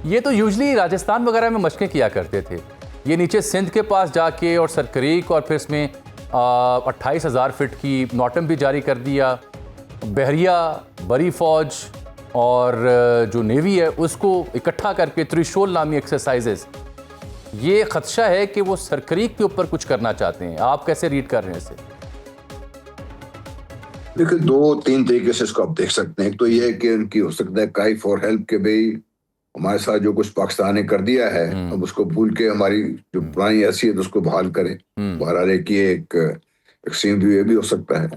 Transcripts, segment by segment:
یہ تو یوزلی راجستھان وغیرہ میں مشقیں کیا کرتے تھے، یہ نیچے سندھ کے پاس جا کے اور سرکریک، اور پھر اس میں 28,000 فٹ کی نوٹم بھی جاری کر دیا، بحریہ، بری فوج اور جو نیوی ہے اس کو اکٹھا کر کے تریشول نامی ایکسرسائزز. یہ خدشہ ہے کہ وہ سرکریک کے اوپر کچھ کرنا چاہتے ہیں. آپ کیسے ریڈ کر رہے ہیں اسے؟ دیکھیں 2-3 طریقے سے اس کو آپ دیکھ سکتے ہیں. ایک تو یہ ہے کہ ان کی ہو سکتا ہے کرائی فار ہیلپ کے بھئی ہمارے ساتھ جو کچھ پاکستان نے کر دیا ہے اب اس کو بھول کے ہماری جو پرانی حیثیت اس کو بحال کریں. بہرحال کی ایک ایکسٹریم ویو یہ بھی ہو سکتا ہے.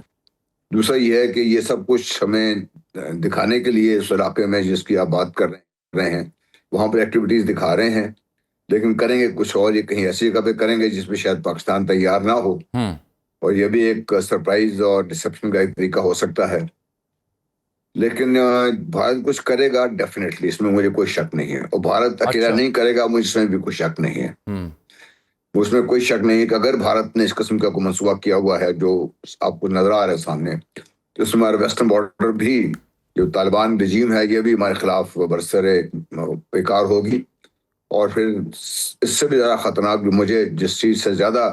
دوسرا یہ ہے کہ یہ سب کچھ ہمیں دکھانے کے لیے اس علاقے میں جس کی آپ بات کر رہے ہیں وہاں پر ایکٹیویٹیز دکھا رہے ہیں، لیکن کریں گے کچھ اور. یہ کہیں ایسی جگہ پہ کریں گے جس پہ شاید پاکستان تیار نہ ہو، اور یہ بھی ایک سرپرائز اور ڈسپشن کا ایک طریقہ ہو سکتا ہے. لیکن بھارت کچھ کرے گا ڈیفینیٹلی، اس میں مجھے کوئی شک نہیں ہے. اور بھارت اکیلا نہیں کرے گا، مجھے اس میں بھی کوئی شک نہیں ہے. اس میں کوئی شک نہیں ہے کہ اگر بھارت نے اس قسم کا کوئی منصوبہ کیا ہوا ہے جو آپ کو نظر آ رہا ہے سامنے، تو اس میں ہمارا ویسٹرن بارڈر بھی جو طالبان رجیم ہے یہ بھی ہمارے خلاف برسر بیکار ہوگی. اور پھر اس سے بھی زیادہ خطرناک جو مجھے جس چیز سے زیادہ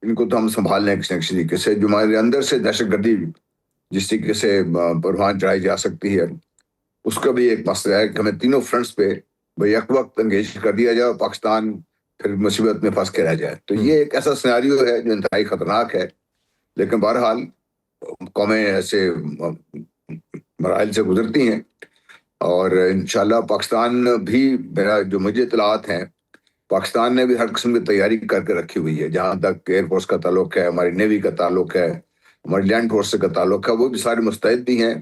ان کو تو ہم سنبھال لیں کسی نہ کسی طریقے سے، جو ہمارے اندر سے دہشت گردی جس طریقے سے پروان چڑھائی جا سکتی ہے، اس کا بھی ایک مسئلہ ہے کہ ہمیں تینوں فرنٹس پہ یک وقت انگیج کر دیا جائے اور پاکستان پھر مصیبت میں پھنس کے رہ جائے. تو یہ ایک ایسا سیناریو ہے جو انتہائی خطرناک ہے. لیکن بہرحال قومیں ایسے مراحل سے گزرتی ہیں، اور انشاءاللہ پاکستان بھی میرا جو مجھے اطلاعات ہیں پاکستان نے بھی ہر قسم کی تیاری کر کے رکھی ہوئی ہے. جہاں تک ایئر فورس کا تعلق ہے، ہماری نیوی کا تعلق ہے، ہماری لینڈ فورس کا تعلق ہے، وہ بھی سارے مستعد بھی ہیں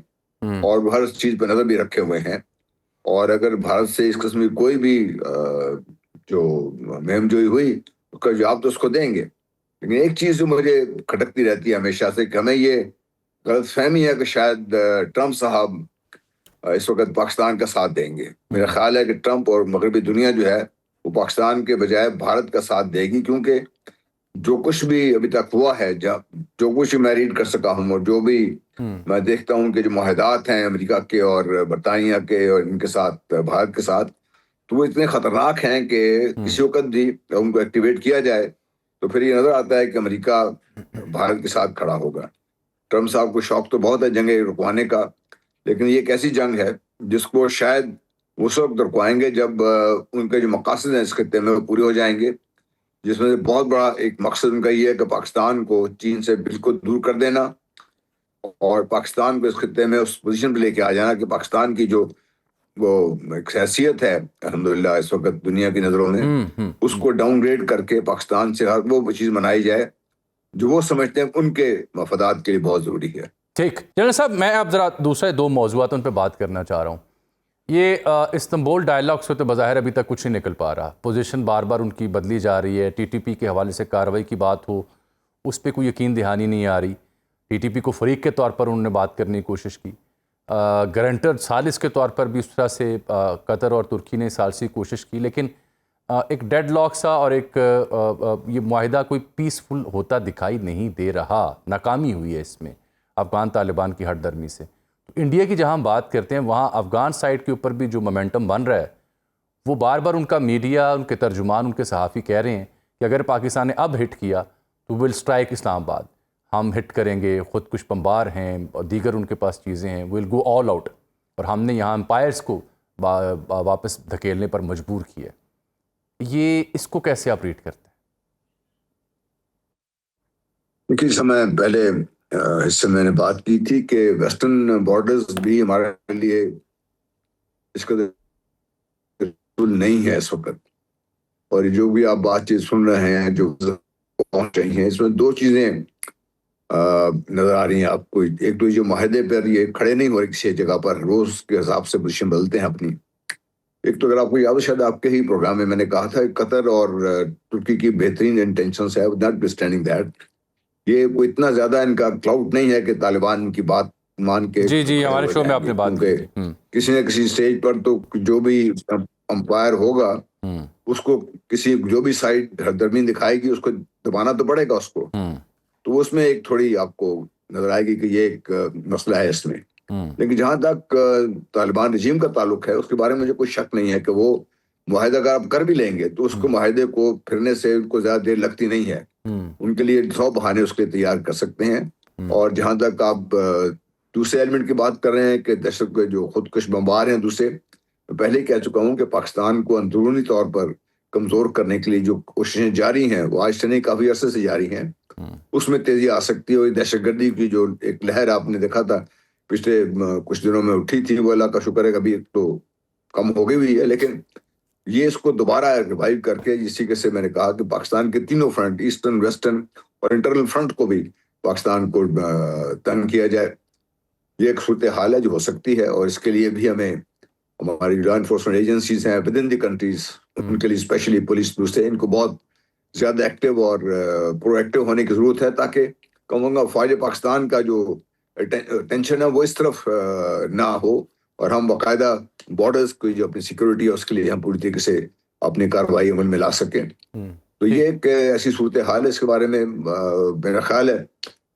اور وہ ہر چیز پہ نظر بھی رکھے ہوئے ہیں. اور اگر بھارت سے اس قسم کی کوئی بھی جو مہم جوئی ہوئی اس کا جواب تو اس کو دیں گے. لیکن ایک چیز جو مجھے کھٹکتی رہتی ہے ہمیشہ سے کہ ہمیں یہ غلط فہمی ہے کہ شاید ٹرمپ صاحب اس وقت پاکستان کا ساتھ دیں گے. میرا خیال ہے کہ ٹرمپ اور مغربی دنیا جو ہے وہ پاکستان کے بجائے بھارت کا ساتھ دے گی، کیونکہ جو کچھ بھی ابھی تک ہوا ہے، جو کچھ میں ریڈ کر سکا ہوں اور جو بھی میں دیکھتا ہوں کہ جو معاہدات ہیں امریکہ کے اور برطانیہ کے اور ان کے ساتھ بھارت کے ساتھ، تو وہ اتنے خطرناک ہیں کہ کسی وقت بھی ان کو ایکٹیویٹ کیا جائے تو پھر یہ نظر آتا ہے کہ امریکہ بھارت کے ساتھ کھڑا ہوگا. ٹرمپ صاحب کو شوق تو بہت ہے جنگیں رکوانے کا، لیکن یہ ایک ایسی جنگ ہے جس کو شاید اس وقت رکوائیں گے جب ان کے جو مقاصد ہیں اس خطے میں وہ پورے ہو جائیں گے، جس میں سے بہت بڑا ایک مقصد ان کا یہ ہے کہ پاکستان کو چین سے بالکل دور کر دینا اور پاکستان کو اس خطے میں اس پوزیشن پہ لے کے آ جانا کہ پاکستان کی جو وہ ایک حیثیت ہے الحمدللہ اس وقت دنیا کی نظروں میں، اس کو ڈاؤن گریڈ کر کے پاکستان سے ہر وہ چیز منائی جائے جو وہ سمجھتے ہیں ان کے مفادات کے لیے بہت ضروری ہے. ٹھیک جنرل صاحب، میں اب ذرا دوسرے 2 موضوعات ان پہ بات کرنا چاہ رہا ہوں. یہ استنبول ڈائیلاگ سے تو بظاہر ابھی تک کچھ نہیں نکل پا رہا، پوزیشن بار بار ان کی بدلی جا رہی ہے. TTP کے حوالے سے کارروائی کی بات ہو اس پہ کوئی یقین دہانی نہیں آ رہی. TTP کو فریق کے طور پر انہوں نے بات کرنے کی کوشش کی، گارنٹر ثالث کے طور پر بھی اس طرح سے قطر اور ترکی نے ثالثی کوشش کی، لیکن ایک ڈیڈ لاک سا اور ایک یہ معاہدہ کوئی پیسفل ہوتا دکھائی نہیں دے رہا. ناکامی ہوئی ہے اس میں افغان طالبان کی ہٹ درمی سے. انڈیا کی جہاں ہم بات کرتے ہیں وہاں افغان سائڈ کے اوپر بھی جو مومنٹم بن رہا ہے وہ بار بار ان کا میڈیا، ان کے ترجمان، ان کے صحافی کہہ رہے ہیں کہ اگر پاکستان نے اب ہٹ کیا تو ول اسٹرائک اسلام آباد، ہم ہٹ کریں گے، خود کچھ بمبار ہیں اور دیگر ان کے پاس چیزیں ہیں، ول گو آل آؤٹ، اور ہم نے یہاں امپائرز کو واپس دھکیلنے پر مجبور کیا. یہ اس کو کیسے آپ ریڈ کرتے ہیں؟ دیکھیے سمے پہلے اس سے میں نے بات کی تھی کہ ویسٹرن بارڈرز بھی ہمارے لیے اس کا نہیں ہے اس وقت، اور جو بھی آپ بات چیت سن رہے ہیں جو پہنچ رہی ہیں اس میں 2 چیزیں نظر آ رہی ہیں آپ کو. ایک تو جو معاہدے پر یہ کھڑے نہیں ہو رہے کسی جگہ پر، روز کے حساب سے پوزیشن بدلتے ہیں اپنی. ایک تو اگر آپ کو یاد ہو شاید آپ کے ہی پروگرام میں میں نے کہا تھا کہ قطر اور ترکی کی بہترین انٹینشنز ہے، ناٹ اسٹینڈنگ دیٹ یہ کوئی اتنا زیادہ ان کا کلاؤڈ نہیں ہے کہ طالبان کی بات مان کے جی ہمارے شو میں آپ نے بات کی تھی. کسی نہ کسی سٹیج پر تو جو بھی امپائر ہوگا اس کو کسی جو بھی سائڈ ہردرمی دکھائے گی اس کو دبانا تو پڑے گا اس کو. تو اس میں ایک تھوڑی آپ کو نظر آئے گی کہ یہ ایک مسئلہ ہے اس میں. لیکن جہاں تک طالبان رجیم کا تعلق ہے اس کے بارے میں مجھے کوئی شک نہیں ہے کہ وہ معاہدہ اگر آپ کر بھی لیں گے تو اس کو معاہدے کو پھرنے سے ان کو زیادہ دیر لگتی نہیں ہے. ان کے لیے 100 بہانے اس کے تیار کر سکتے ہیں. اور جہاں تک آپ دوسرے ایلیمنٹ کی بات کر رہے ہیں کہ دہشت کے جو خودکش بمبار ہیں دوسرے، میں پہلے ہی کہہ چکا ہوں کہ پاکستان کو اندرونی طور پر کمزور کرنے کے لیے جو کوششیں جاری ہیں وہ آج سے نہیں کافی عرصے سے جاری ہیں، اس میں تیزی آ سکتی ہے. اور دہشت گردی کی جو ایک لہر آپ نے دیکھا تھا پچھلے کچھ دنوں میں اٹھی تھی، وہ اللہ کا شکر ہے کبھی تو کم ہو گئی ہوئی ہے، لیکن یہ اس کو دوبارہ ریوائیو کر کے جس طریقے سے میں نے کہا کہ پاکستان کے تینوں فرنٹ، ایسٹرن، ویسٹرن اور انٹرنل فرنٹ کو بھی پاکستان کو تنگ کیا جائے، یہ ایک صورتحال ہے جو ہو سکتی ہے. اور اس کے لیے بھی ہمیں ہماری لا انفورسمنٹ ایجنسیز ہیں ود ان دی کنٹریز، ان کے لیے اسپیشلی پولیس دوسرے، ان کو بہت زیادہ ایکٹیو اور پرو ایکٹیو ہونے کی ضرورت ہے، تاکہ کہوں گا فوج پاکستان کا جو ٹینشن ہے وہ اس طرف نہ ہو، اور ہم باقاعدہ بارڈرز کی جو اپنی سیکورٹی ہے اس کے لیے ہم پوری طریقے سے اپنی کارروائی عمل میں لا سکیں. تو یہ ایک ایسی صورتحال ہے، اس کے بارے میں میرا خیال ہے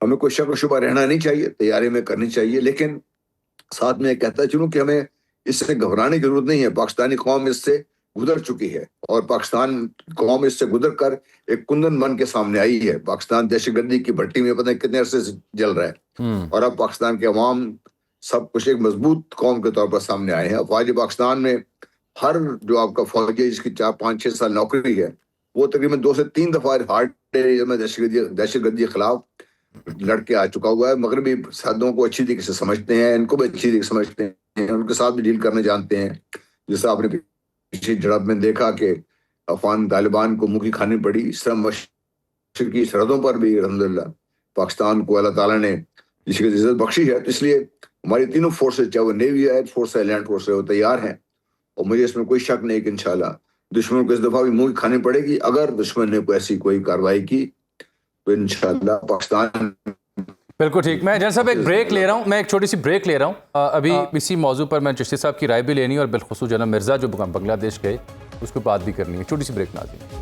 ہمیں کوئی شک و شبہ رہنا نہیں چاہیے، تیاری میں کرنی چاہیے. لیکن ساتھ میں کہتا چلوں کہ ہمیں اس سے گھبرانے کی ضرورت نہیں ہے. پاکستانی قوم اس سے گزر چکی ہے، اور پاکستان قوم اس سے گزر کر ایک کندن بن کے سامنے آئی ہے. پاکستان دہشت گردی کی بھٹی میں پتہ نہیں کتنے عرصے سے جل رہا ہے، اور اب پاکستان کے عوام سب کچھ ایک مضبوط قوم کے طور پر سامنے آئے ہیں. افواج پاکستان میں ہر جو آپ کا فوجی جس کی 4 5 6 سال نوکری ہے، وہ تقریباً 2 سے 3 دفعہ ہارڈ ایریا میں دہشت گردی کے خلاف لڑ کے آ چکا ہوا ہے. مغربی سرحدوں کو اچھی طریقے سے سمجھتے ہیں، ان کو بھی اچھی طریقے سے سمجھتے ہیں، ان کے ساتھ بھی ڈیل کرنے جانتے ہیں. جیسا آپ نے پچھلی جڑپ میں دیکھا کہ افغان طالبان کو منہ کی کھانی پڑی، اس طرح مشرقی سرحدوں پر بھی الحمدللہ پاکستان کو اللہ تعالیٰ نے جس کی عزت بخشی ہے. تو اس لیے ہماری تینوں فورسز، چاہے وہ نیوی ہے، ایئر فورس ہے، لینڈ فورس ہے، وہ تیار ہیں. اور مجھے اس میں کوئی شک نہیں کہ انشاءاللہ دشمن کو اس دفعہ بھی منہ کی کھانی پڑے گی. اگر دشمن نے کوئی کارروائی کی تو انشاءاللہ پاکستان. بالکل ٹھیک. میں جنرل صاحب ایک بریک لے رہا ہوں، میں ایک چھوٹی سی بریک لے رہا ہوں. ابھی اسی موضوع پر میں چشتی صاحب کی رائے بھی لینی اور بالخصوص جناب مرزا جو بنگلہ دیش گئے اس پہ بات بھی کرنی ہے. چھوٹی سی بریک ناظرین.